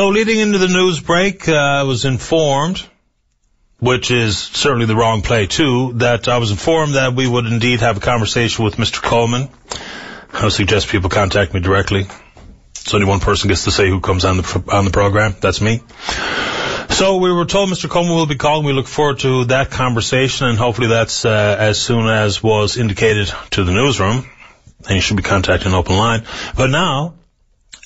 So leading into the news break, I was informed, which is certainly the wrong play too, that I was informed that we would indeed have a conversation with Mr. Coleman. I would suggest people contact me directly. So only one person gets to say who comes on the program. That's me. So we were told Mr. Coleman will be calling. We look forward to that conversation, and hopefully that's as soon as was indicated to the newsroom. And you should be contacting Open Line. But now,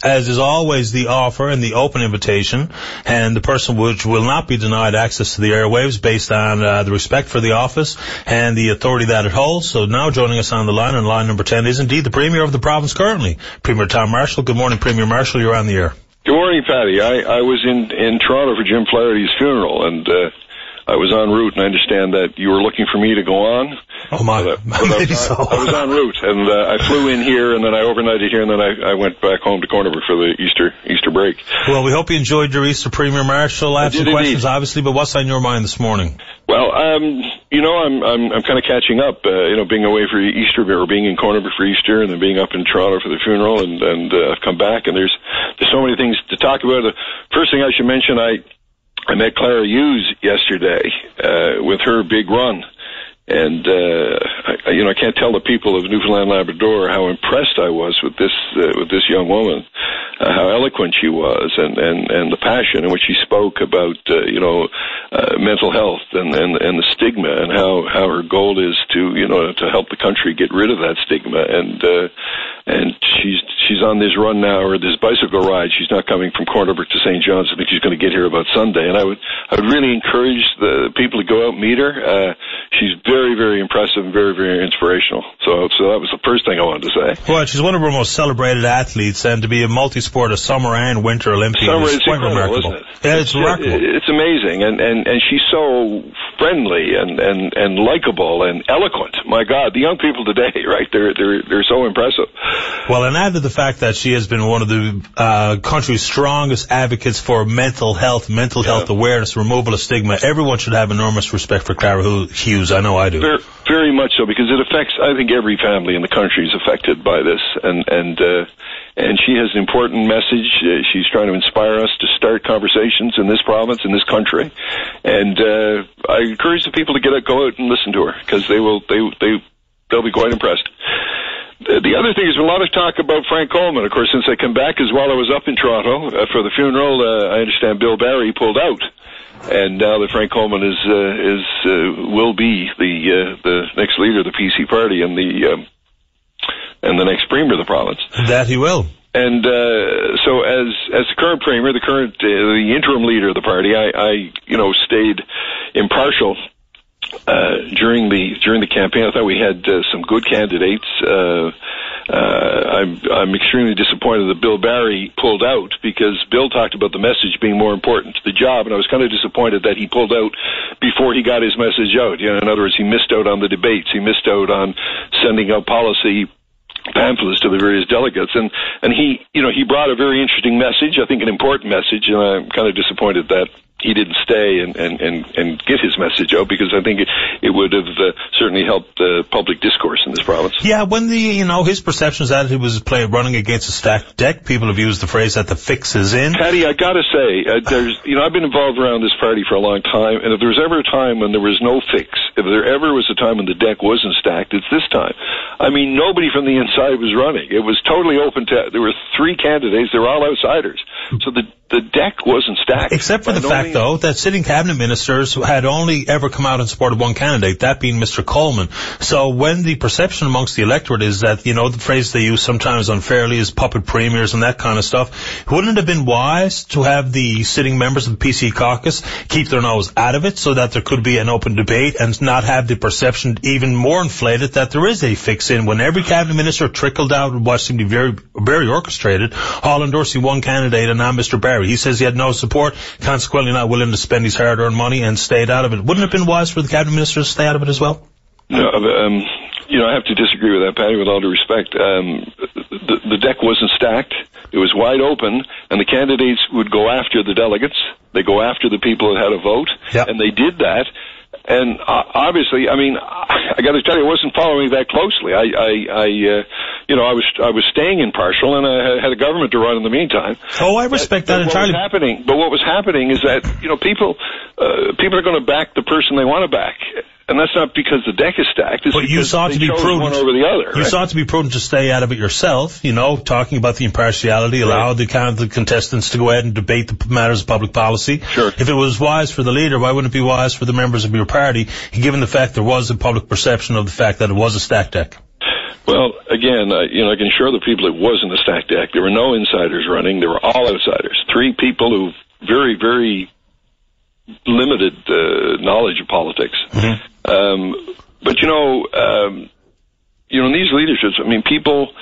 as is always the offer and the open invitation, and the person which will not be denied access to the airwaves based on the respect for the office and the authority that it holds. So now joining us on line number 10 is indeed the Premier of the province currently, Premier Tom Marshall. Good morning, Premier Marshall. You're on the air. Good morning, Paddy. I was in Toronto for Jim Flaherty's funeral, and I was en route, and I understand that you were looking for me to go on. Oh, my. Maybe so. I was en route, and I flew in here, and then I overnighted here, and then I went back home to Cornerbrook for the Easter break. Well, we hope you enjoyed your Easter, Premier Marshall. I have some questions, obviously, but what's on your mind this morning? Well, I'm kind of catching up, being away for Easter, or being in Cornerbrook for Easter, and then being up in Toronto for the funeral, and I've come back, and there's so many things to talk about. The first thing I should mention, I met Clara Hughes yesterday with her big run, and I can't tell the people of Newfoundland Labrador how impressed I was with this young woman, how eloquent she was, and the passion in which she spoke about mental health and the stigma, and how her goal is to help the country get rid of that stigma, and she's on this run now, or this bicycle ride. She's not coming from Cornerbrook to St. John's. I think she's going to get here about Sunday, and I would really encourage the people to go out and meet her. She's very, very impressive and very, very inspirational. So that was the first thing I wanted to say. Well, she's one of our most celebrated athletes, and to be a multi-sport, a summer and winter Olympian is quite remarkable. Isn't it? Yeah, it's remarkable. It's amazing, and she's so friendly and likable and eloquent. My God, the young people today, right? They're so impressive. Well, and add to the fact that she has been one of the country's strongest advocates for mental health awareness, removal of stigma. Everyone should have enormous respect for Clara Hughes. I know I do. Very, very much so, because it affects, I think, every family in the country is affected by this, and she has an important message. She's trying to inspire us to start conversations in this province, in this country, and I encourage the people to go out and listen to her, because they'll be quite impressed. The other thing is a lot of talk about Frank Coleman. Of course, since I come back, as while I was up in Toronto for the funeral, I understand Bill Barry pulled out, and now that Frank Coleman will be the next leader of the PC party and the next premier of the province. That he will. And so, as the current premier, the interim leader of the party, I stayed impartial during the campaign. I thought we had some good candidates. I'm extremely disappointed that Bill Barry pulled out, because Bill talked about the message being more important to the job, and I was kind of disappointed that he pulled out before he got his message out. In other words, he missed out on the debates. He missed out on sending out policy pamphlets to the various delegates, and he brought a very interesting message, I think an important message, and I'm kind of disappointed that he didn't stay and get his message out, because I think it would have certainly helped the public discourse in this province. Yeah, when his perceptions that he was running against a stacked deck, people have used the phrase that the fix is in. Paddy, I gotta say, I've been involved around this party for a long time, and if there was ever a time when there was no fix, if there ever was a time when the deck wasn't stacked, it's this time. I mean, nobody from the inside was running. It was totally open there were 3 candidates. They were all outsiders. So the deck wasn't stacked. Except for the fact, though, that sitting cabinet ministers had only ever come out and supported one candidate, that being Mr. Coleman. So when the perception amongst the electorate is that, the phrase they use sometimes unfairly is puppet premiers and that kind of stuff, wouldn't it have been wise to have the sitting members of the PC caucus keep their nose out of it, so that there could be an open debate, and not have the perception even more inflated that there is a fix-in, when every cabinet minister trickled out what seemed to be very, very orchestrated, all endorsing one candidate and not Mr. Barry. He says he had no support, consequently not willing to spend his hard-earned money, and stayed out of it. Wouldn't it have been wise for the cabinet ministers to stay out of it as well? No, I have to disagree with that, Paddy, with all due respect. The deck wasn't stacked. It was wide open, and the candidates would go after the delegates. They go after the people that had a vote, yep. And they did that. And obviously, I mean, I got to tell you, I wasn't following that closely. I was staying impartial, and I had a government to run in the meantime. Oh, I respect that entirely. But what was happening is that, people are going to back the person they want to back. And that's not because the deck is stacked. It's but you sought to be prudent. One over the other, you sought to be prudent to stay out of it yourself, talking about the impartiality, allow the contestants to go ahead and debate the matters of public policy. Sure. If it was wise for the leader, why wouldn't it be wise for the members of your party, given the fact there was a public perception of the fact that it was a stacked deck? Well, again, I can assure the people it wasn't a stacked deck. There were no insiders running. There were all outsiders. 3 people who very, very limited knowledge of politics. Mm-hmm. But in these leaderships, people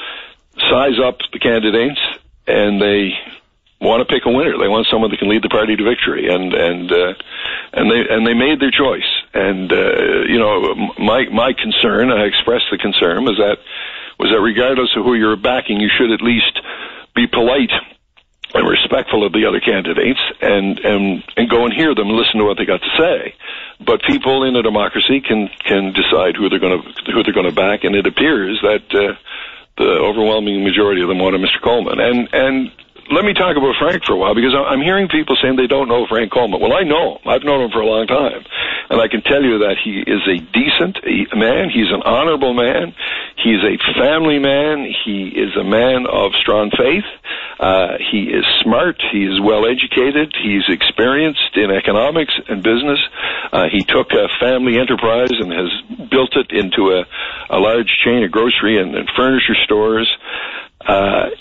size up the candidates and they want to pick a winner. They want someone that can lead the party to victory, and they made their choice. And my concern, I expressed the concern, was that regardless of who you're backing, you should at least be polite and respectful of the other candidates, and go and hear them and listen to what they got to say. But people in a democracy can decide who they're going to back, and it appears that the overwhelming majority of them wanted Mr. Coleman. And let me talk about Frank for a while, because I'm hearing people saying they don't know Frank Coleman. Well, I know him. I've known him for a long time, and I can tell you that he is a decent man. He's an honorable man. He's a family man. He is a man of strong faith. He is smart. He is well educated. He's experienced in economics and business. He took a family enterprise and has built it into a large chain of grocery and furniture stores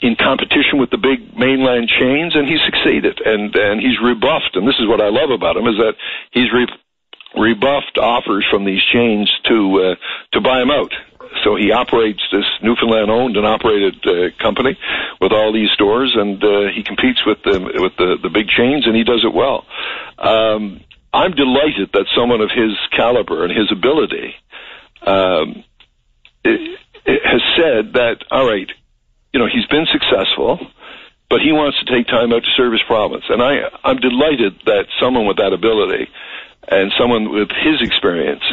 in competition with the big mainland chains, and he succeeded. And he's rebuffed, and this is what I love about him, is that he's rebuffed offers from these chains to buy him out. So he operates this Newfoundland-owned and operated company with all these stores, and he competes with the big chains, and he does it well. I'm delighted that someone of his caliber and his ability has said that, all right, he's been successful, but he wants to take time out to serve his province. And I'm delighted that someone with that ability and someone with his experience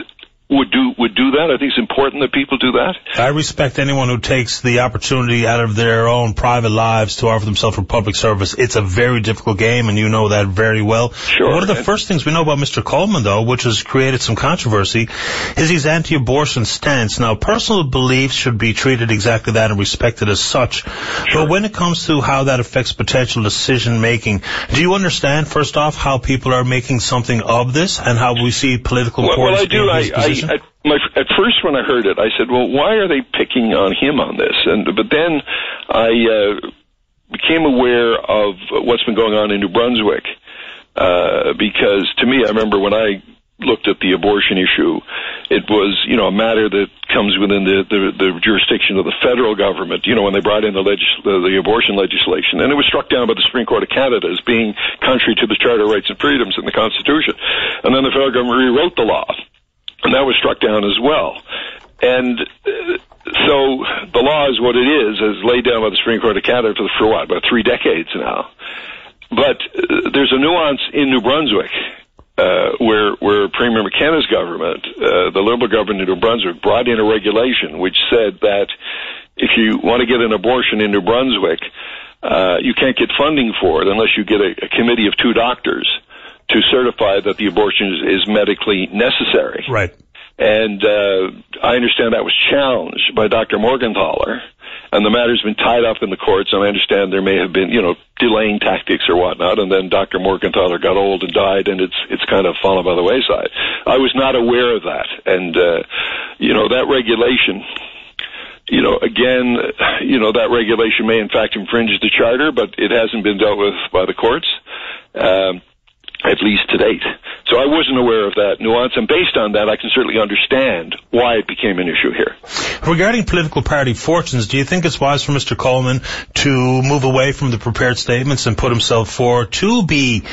would do that. I think it's important that people do that. I respect anyone who takes the opportunity out of their own private lives to offer themselves for public service. It's a very difficult game, and you know that very well. Sure. One of the first things we know about Mr. Coleman, though, which has created some controversy, is his anti-abortion stance. Now, personal beliefs should be treated exactly that and respected as such. Sure. But when it comes to how that affects potential decision-making, do you understand, first off, how people are making something of this and how we see political importance in his position? At first, when I heard it, I said, well, why are they picking on him on this? But then I became aware of what's been going on in New Brunswick, because to me, I remember when I looked at the abortion issue, it was, a matter that comes within the jurisdiction of the federal government, when they brought in the abortion legislation. And it was struck down by the Supreme Court of Canada as being contrary to the Charter of Rights and Freedoms in the Constitution. And then the federal government rewrote the law, and that was struck down as well. And so the law is what it is, as laid down by the Supreme Court of Canada for what, about 3 decades now. But there's a nuance in New Brunswick, where Premier McKenna's government, the Liberal government in New Brunswick, brought in a regulation which said that if you want to get an abortion in New Brunswick, you can't get funding for it unless you get a committee of 2 doctors to certify that the abortion is medically necessary. Right. And I understand that was challenged by Dr. Morgenthaler, and the matter's been tied up in the courts, and I understand there may have been, delaying tactics or whatnot, and then Dr. Morgenthaler got old and died, and it's kind of fallen by the wayside. I was not aware of that, and, that regulation, that regulation may in fact infringe the Charter, but it hasn't been dealt with by the courts, at least to date. So I wasn't aware of that nuance, and based on that, I can certainly understand why it became an issue here. Regarding political party fortunes, do you think it's wise for Mr. Coleman to move away from the prepared statements and put himself forward to be,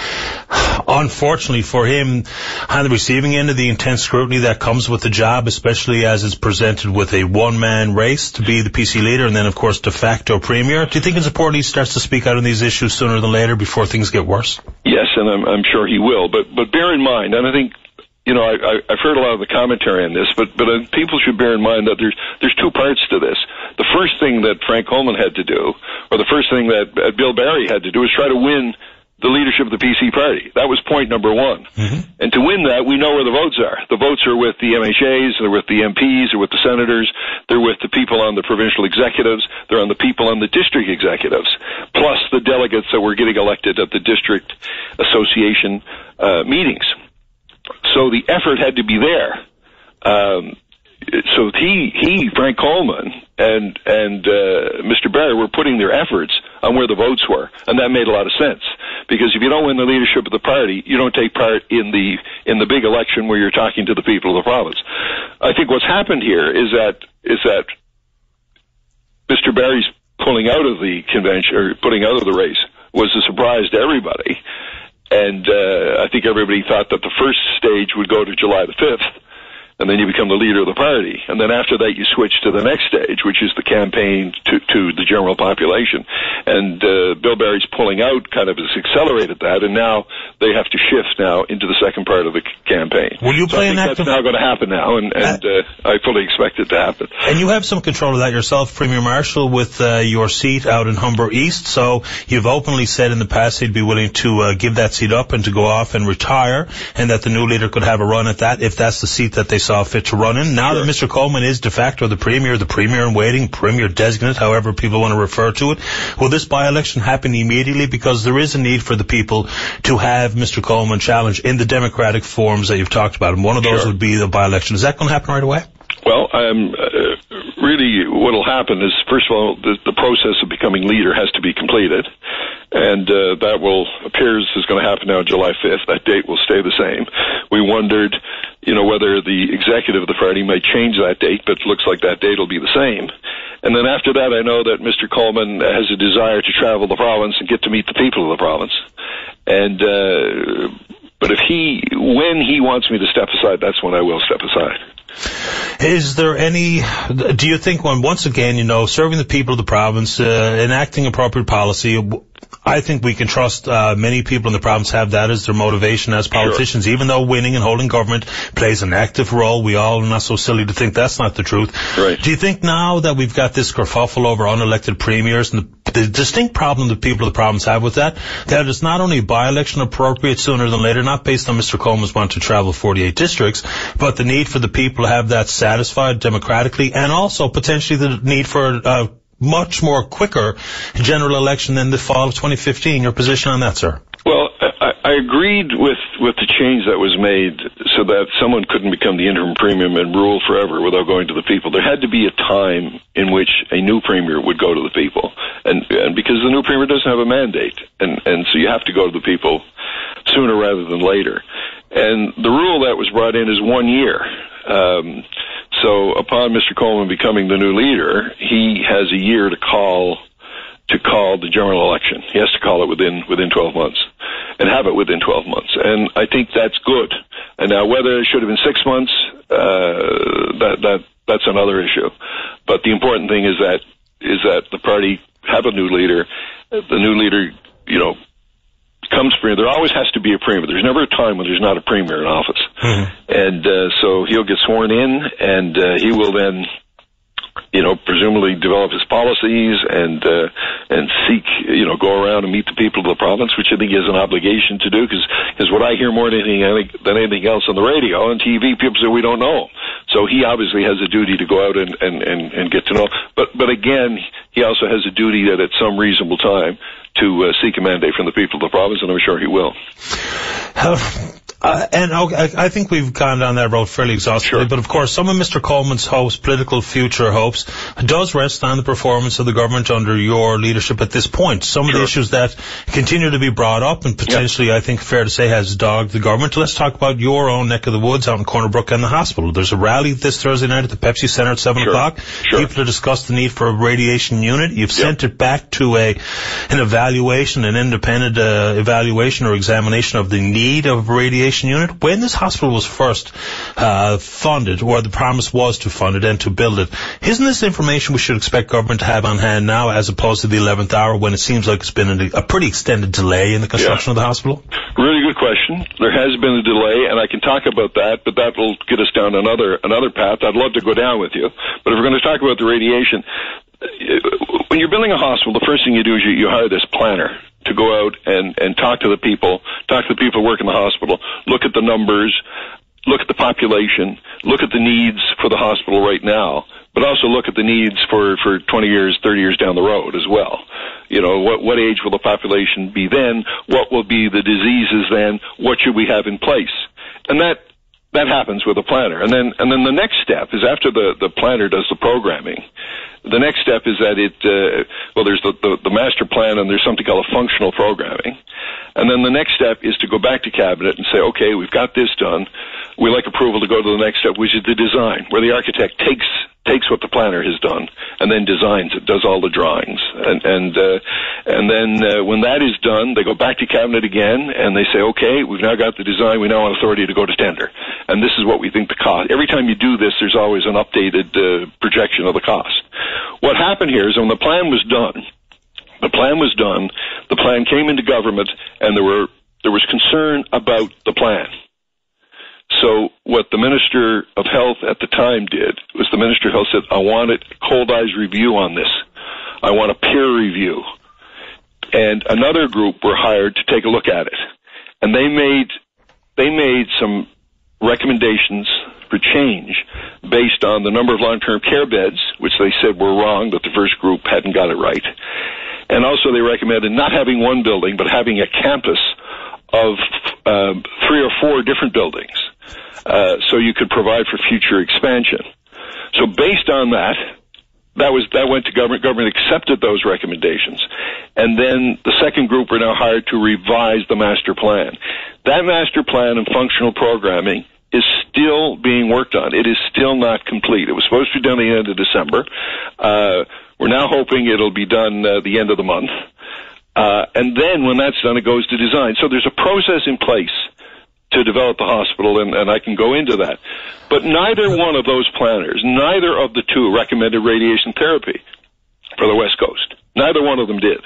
unfortunately for him, on the receiving end of the intense scrutiny that comes with the job, especially as it's presented with a one-man race to be the PC leader and then, of course, de facto premier? Do you think it's important he starts to speak out on these issues sooner than later before things get worse? Yes, and I'm sure he will. But bear in mind, and I think I've heard a lot of the commentary on this, but people should bear in mind that there's two parts to this. The first thing that Frank Coleman had to do, or the first thing that Bill Barry had to do, was try to win the leadership of the PC party. That was point number one. Mm-hmm. And to win that, we know where the votes are. The votes are with the MHAs, they're with the MPs, they're with the senators, they're with the people on the provincial executives, they're on the people on the district executives, plus the delegates that were getting elected at the district association meetings. So the effort had to be there. So Frank Coleman and Mr. Barry were putting their efforts on where the votes were, and that made a lot of sense. Because if you don't win the leadership of the party, you don't take part in the big election where you're talking to the people of the province. I think what's happened here is that Mr. Barry's pulling out of the convention, or putting out of the race, was a surprise to everybody. And I think everybody thought that the first stage would go to July the 5th, and then you become the leader of the party. And then after that, you switch to the next stage, which is the campaign to the general population. And Bill Barry's pulling out kind of has accelerated that, and now they have to shift now into the second part of the campaign. Will you play an active... That's now going to happen now, and I fully expect it to happen. And you have some control of that yourself, Premier Marshall, with your seat out in Humber East. So you've openly said in the past you'd be willing to give that seat up and to go off and retire, and that the new leader could have a run at that if that's the seat that they saw fit to run in. Now that Mr. Coleman is de facto the premier in waiting, premier designate, however people want to refer to it, will this by-election happen immediately? Because there is a need for the people to have Mr. Coleman challenge in the democratic forms that you've talked about, and one of those would be the by-election. Is that going to happen right away? Well, really what will happen is, first of all, the process of becoming leader has to be completed. And that appears is going to happen now on July 5th. That date will stay the same. We wondered, whether the executive of the party might change that date, but it looks like that date will be the same. And then after that, I know that Mr. Coleman has a desire to travel the province and get to meet the people of the province. And but when he wants me to step aside, that's when I will step aside. Is there do you think once again, serving the people of the province, enacting appropriate policy, I think we can trust many people in the province have that as their motivation as politicians, even though winning and holding government plays an active role. We all are not so silly to think that's not the truth. Right. Do you think now that we've got this kerfuffle over unelected premiers, and the distinct problem that people of the province have with that it's not only by-election appropriate sooner than later, not based on Mr. Coleman's want to travel 48 districts, but the need for the people to have that satisfied democratically, and also potentially the need for much more quicker general election than the fall of 2015. Your position on that, sir? Well, I agreed with the change that was made so that someone couldn't become the interim premier and rule forever without going to the people. There had to be a time in which a new premier would go to the people, and because the new premier doesn't have a mandate, and so you have to go to the people sooner rather than later. And the rule that was brought in is 1 year. So upon Mr. Coleman becoming the new leader, he has a year to call the general election. He has to call it within 12 months and have it within 12 months. And I think that's good. And now whether it should have been 6 months, that's another issue. But the important thing is that the party have a new leader. The new leader, comes premier. There always has to be a premier. There's never a time when there's not a premier in office. Mm-hmm. And so he'll get sworn in, and he will then, presumably develop his policies and seek, go around and meet the people of the province, which I think he has an obligation to do, because what I hear more than anything else on the radio and TV, people say we don't know. So he obviously has a duty to go out and get to know. But again, he also has a duty that at some reasonable time to seek a mandate from the people of the province, and I'm sure he will. I think we've gone down that road fairly exhaustively, but of course some of Mr. Coleman's hopes, political future hopes, does rest on the performance of the government under your leadership at this point. Some of the issues that continue to be brought up and potentially, I think, fair to say, has dogged the government. Let's talk about your own neck of the woods out in Corner Brook and the hospital. There's a rally this Thursday night at the Pepsi Centre at 7 o'clock. People to discuss the need for a radiation unit. You've sent it back to an independent evaluation or examination of the need of radiation radiation unit. When this hospital was first funded, or the promise was to fund it and to build it, isn't this information we should expect government to have on hand now, as opposed to the 11th hour, when it seems like it's been a pretty extended delay in the construction of the hospital? Really good question. There has been a delay, and I can talk about that, but that will get us down another path. I'd love to go down with you, but if we're going to talk about the radiation, when you're building a hospital, the first thing you do is you hire this planner to go out and talk to the people who work in the hospital, look at the numbers, look at the population, look at the needs for the hospital right now, but also look at the needs for 20 years, 30 years down the road as well. You know, what age will the population be then? What will be the diseases then? What should we have in place? And that happens with a planner. And then the next step is, after the planner does the programming, the next step is that there's the master plan, and there's something called a functional programming. And then the next step is to go back to cabinet and say, okay, we've got this done. We like approval to go to the next step, which is the design, where the architect takes what the planner has done and then designs it, does all the drawings. And then when that is done, they go back to cabinet again and they say, okay, we've now got the design, we now have authority to go to tender. And this is what we think the cost. Every time you do this, there's always an updated projection of the cost. What happened here is, when the plan was done, the plan came into government, and there was concern about the plan. So what the Minister of Health at the time did was, the Minister of Health said, I want a cold eyes review on this. I want a peer review. And another group were hired to take a look at it. And they made some recommendations for change based on the number of long-term care beds, which they said were wrong, that the first group hadn't got it right. And also they recommended not having one building, but having a campus of 3 or 4 different buildings, so you could provide for future expansion. So based on that went to government. Government accepted those recommendations. And then the second group were now hired to revise the master plan. That master plan and functional programming is still being worked on. It is still not complete. It was supposed to be done at the end of December. We're now hoping it'll be done the end of the month. And then when that's done, it goes to design. So there's a process in place to develop the hospital, and I can go into that. But neither one of those planners, neither of the two, recommended radiation therapy for the West Coast. Neither one of them did.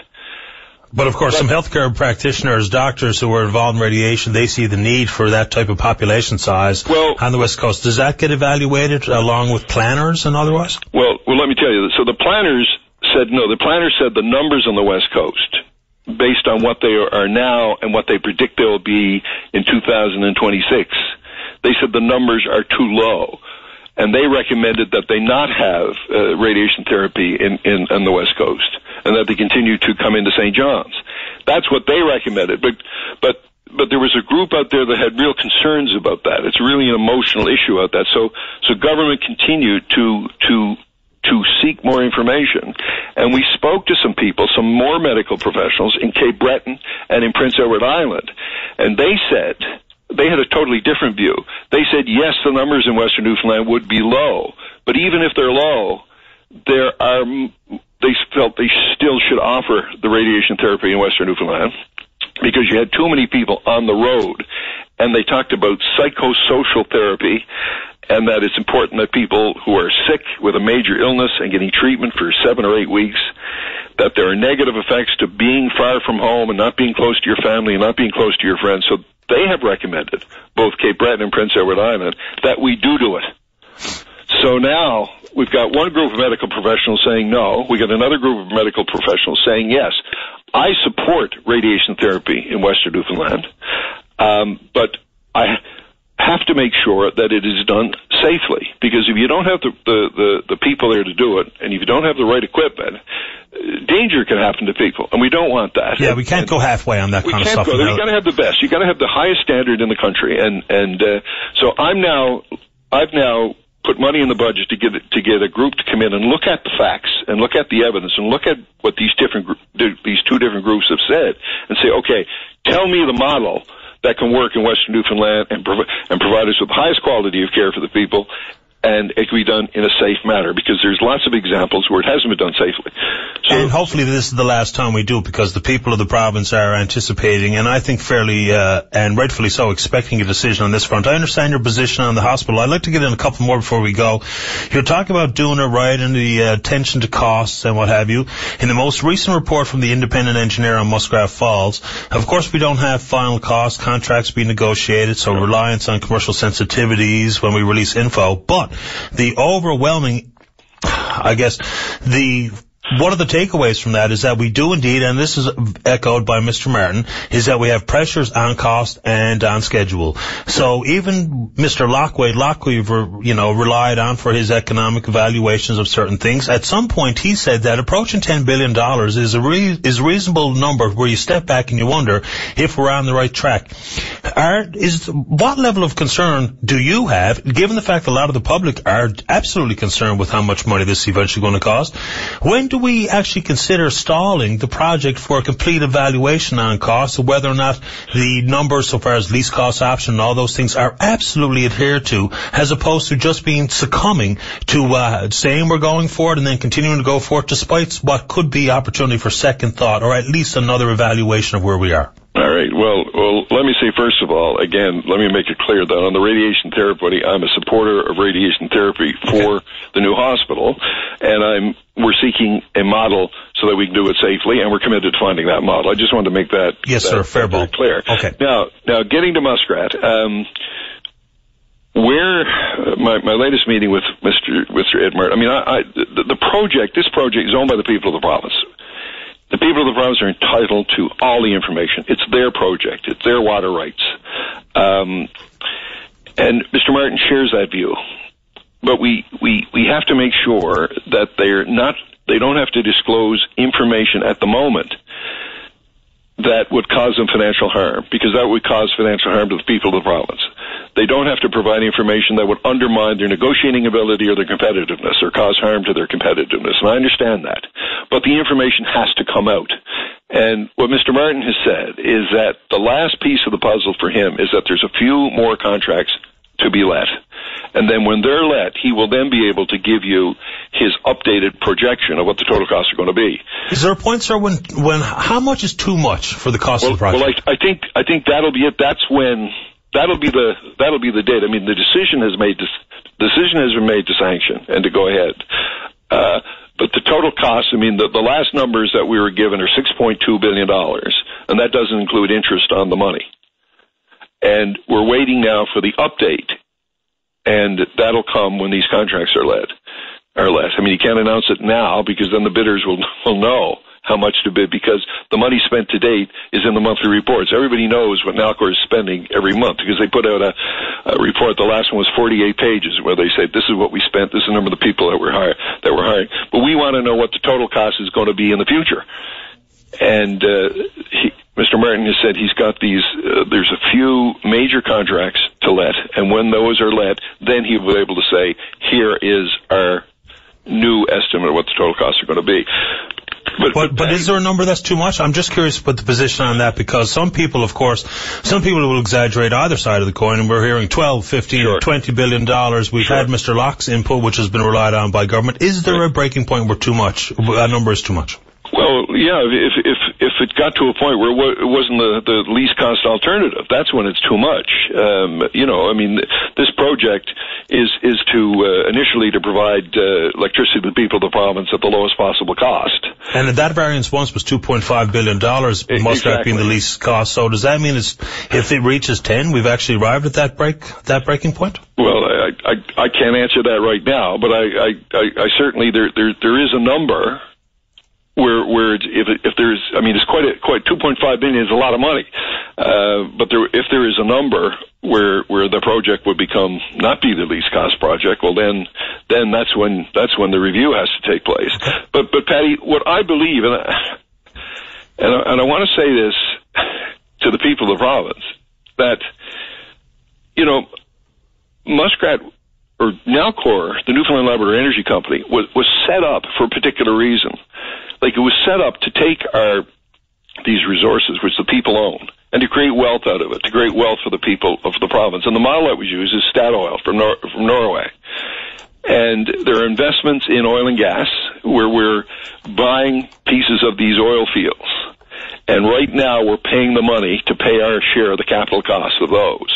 But of course, some healthcare practitioners, doctors who are involved in radiation, they see the need for that type of population size on the West Coast. Does that get evaluated along with planners and otherwise? Well, let me tell you. So the planners said no. The planners said the numbers on the West Coast, based on what they are now and what they predict they will be in 2026, they said the numbers are too low. And they recommended that they not have radiation therapy in the West Coast, and that they continue to come into St. John's. That's what they recommended. But there was a group out there that had real concerns about that. It's really an emotional issue out there. So government continued to seek more information. And we spoke to some people, some more medical professionals in Cape Breton and in Prince Edward Island. And they said, they had a totally different view. They said, yes, the numbers in Western Newfoundland would be low, but even if they're low, they felt they still should offer the radiation therapy in Western Newfoundland, because you had too many people on the road. And they talked about psychosocial therapy, and that it's important that people who are sick with a major illness and getting treatment for 7 or 8 weeks, that there are negative effects to being far from home and not being close to your family and not being close to your friends. So they have recommended, both Cape Breton and Prince Edward Island, that we do it. So now we've got one group of medical professionals saying no. We got another group of medical professionals saying yes. I support radiation therapy in Western Newfoundland, but I have to make sure that it is done safely, because if you don't have the people there to do it, and if you don't have the right equipment, danger can happen to people, and we don't want that. Yeah, we can't go halfway on that kind of stuff. You got to have the best. You got to have the highest standard in the country, and so I've now put money in the budget to get a group to come in and look at the facts and look at the evidence and look at what these two different groups have said, and say, okay, tell me the model that can work in Western Newfoundland and provide us with the highest quality of care for the people, and it can be done in a safe manner, because there's lots of examples where it hasn't been done safely. So, and hopefully this is the last time we do it, because the people of the province are anticipating, and I think fairly and rightfully so, expecting a decision on this front. I understand your position on the hospital. I'd like to get in a couple more before we go. You're talking about doing it right and the attention to costs and what have you. In the most recent report from the independent engineer on Muskrat Falls, of course we don't have final cost contracts being negotiated, so reliance on commercial sensitivities when we release info, but the overwhelming, I guess, one of the takeaways from that is that we do indeed, and this is echoed by Mr. Martin, is that we have pressures on cost and on schedule. So even Mr. Locke we've relied on for his economic evaluations of certain things. At some point he said that approaching $10 billion is a reasonable number where you step back and you wonder if we're on the right track. What level of concern do you have, given the fact that a lot of the public are absolutely concerned with how much money this is eventually going to cost? When do we actually consider stalling the project for a complete evaluation on costs, whether or not the numbers so far as least cost option and all those things are absolutely adhered to, as opposed to just succumbing to saying we're going for it and then continuing to go for it despite what could be opportunity for second thought or at least another evaluation of where we are? All right. Well, let me say, first of all, again, let me make it clear that on the radiation therapy, I'm a supporter of radiation therapy for the new hospital, and we're seeking a model so that we can do it safely, and we're committed to finding that model. I just wanted to make that fair ball clear. Okay. Now getting to Muskrat, my latest meeting with Mr. Ed Martin, this project is owned by the people of the province. The people of the province are entitled to all the information. It's their project. It's their water rights. And Mr. Martin shares that view. But we have to make sure that they don't have to disclose information at the moment that would cause them financial harm, because that would cause financial harm to the people of the province. They don't have to provide information that would undermine their negotiating ability or their competitiveness or cause harm to their competitiveness, and I understand that. But the information has to come out. And what Mr. Martin has said is that the last piece of the puzzle for him is that there's a few more contracts to be let. And then when they're let, he will then be able to give you his updated projection of what the total costs are going to be. Is there a point, sir, when how much is too much for the cost of the project? Well, I think that'll be it. That's when that'll be the date. I mean, the decision has been made to sanction and to go ahead. But the total cost, I mean, the last numbers that we were given are $6.2 billion, and that doesn't include interest on the money. And we're waiting now for the update, and that'll come when these contracts are let. I mean, you can't announce it now because then the bidders will know how much to bid, because the money spent to date is in the monthly reports. Everybody knows what Nalcor is spending every month because they put out a report. The last one was 48 pages where they say this is what we spent, this is the number of the people that we're hiring. But we want to know what the total cost is going to be in the future. And Mr. Martin has said he's got these, there's a few major contracts to let, and when those are let, then he will be able to say, here is our new estimate of what the total costs are going to be. But is there a number that's too much? I'm just curious about the position on that, because some people will exaggerate either side of the coin, and we're hearing 12, 15, sure. $20 billion. We've had Mr. Locke's input, which has been relied on by government. Is there a breaking point where a number is too much? Well, yeah, if it got to a point where it wasn't the least cost alternative, that's when it's too much. This project is to initially to provide electricity to the people of the province at the lowest possible cost. And that variance once was $2.5 billion, Muskrat being the least cost. So does that mean if it reaches 10, we've actually arrived at that breaking point? Well, I can't answer that right now, but I certainly there is a number. Where if there's, I mean, it's quite 2.5 billion is a lot of money, but if there is a number where the project would become not be the least cost project, well then that's when the review has to take place. But Patty, what I believe, and I want to say this to the people of the province, that Muskrat or Nalcor, the Newfoundland Labrador Energy Company, was set up for a particular reason. Like, it was set up to take these resources, which the people own, and to create wealth out of it, to create wealth for the people of the province. And the model that was used is Statoil from Norway. And there are investments in oil and gas where we're buying pieces of these oil fields. And right now we're paying the money to pay our share of the capital costs of those.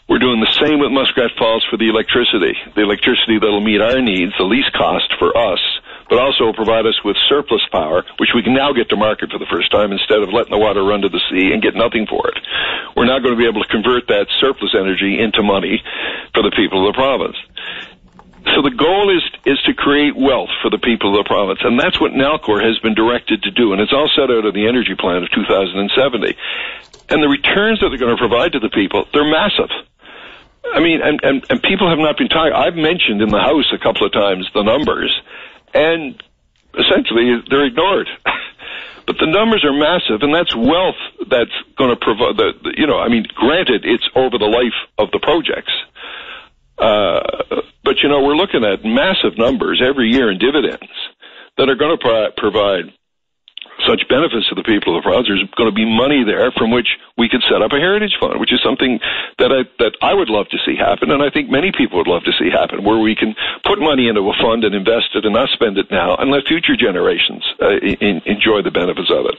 We're doing the same with Muskrat Falls for the electricity that'll meet our needs, the least cost for us, but also provide us with surplus power, which we can now get to market for the first time instead of letting the water run to the sea and get nothing for it. We're now going to be able to convert that surplus energy into money for the people of the province. So the goal is to create wealth for the people of the province, and that's what Nalcor has been directed to do, and it's all set out of the energy plan of 2070. And the returns that they're going to provide to the people, they're massive. I mean, and people have not been talking. I've mentioned in the House a couple of times the numbers, and essentially they're ignored. But the numbers are massive, and that's wealth that's going to provide, granted, it's over the life of the projects. But, we're looking at massive numbers every year in dividends that are going to provide such benefits to the people of the province. There's going to be money there from which we could set up a heritage fund, which is something that I would love to see happen, and I think many people would love to see happen, where we can put money into a fund and invest it and not spend it now and let future generations enjoy the benefits of it.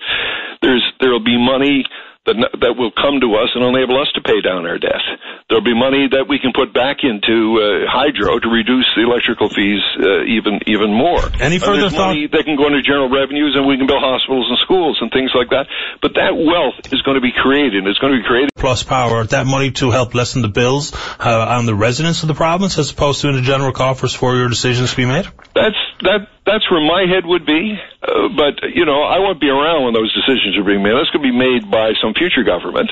There will be money that will come to us and enable us to pay down our debt. There'll be money that we can put back into hydro to reduce the electrical fees even more. Any further thought? Money that can go into general revenues, and we can build hospitals and schools and things like that. But that wealth is going to be created. It's going to be created. Plus power, that money to help lessen the bills on the residents of the province, as opposed to in the general coffers for your decisions to be made? That's where my head would be, but I won't be around when those decisions are being made. That's going to be made by some future government,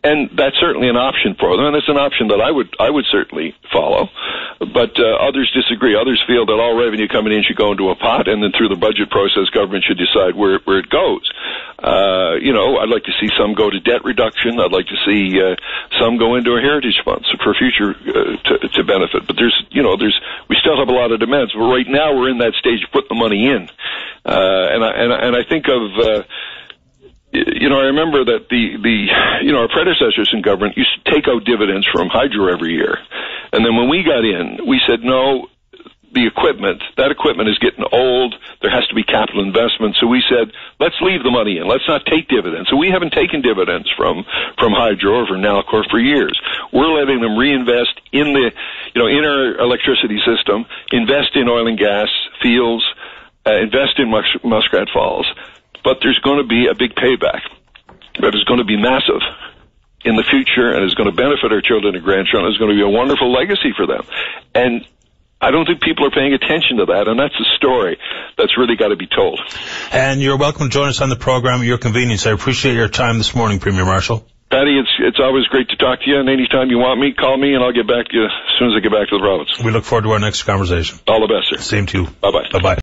and that's certainly an option for them, and it's an option that I would certainly follow. But others disagree. Others feel that all revenue coming in should go into a pot, and then through the budget process, government should decide where it goes. I'd like to see some go to debt reduction. I'd like to see some go into a heritage fund for future to benefit. But we still have a lot of demands. But right now we're in that stage of putting the money in, and I think of. I remember that our predecessors in government used to take out dividends from hydro every year, and then when we got in, we said no. That equipment is getting old. There has to be capital investment. So we said, let's leave the money in. Let's not take dividends. So we haven't taken dividends from hydro or from Nalcor for years. We're letting them reinvest in in our electricity system, invest in oil and gas fields, invest in Muskrat Falls. But there's going to be a big payback that is going to be massive in the future, and is going to benefit our children and grandchildren. It's going to be a wonderful legacy for them. And I don't think people are paying attention to that, and that's a story that's really got to be told. And you're welcome to join us on the program at your convenience. I appreciate your time this morning, Premier Marshall. Patty, it's always great to talk to you, and anytime you want me, call me, and I'll get back to you as soon as I get back to the province. We look forward to our next conversation. All the best, sir. Same to you. Bye-bye. Bye-bye.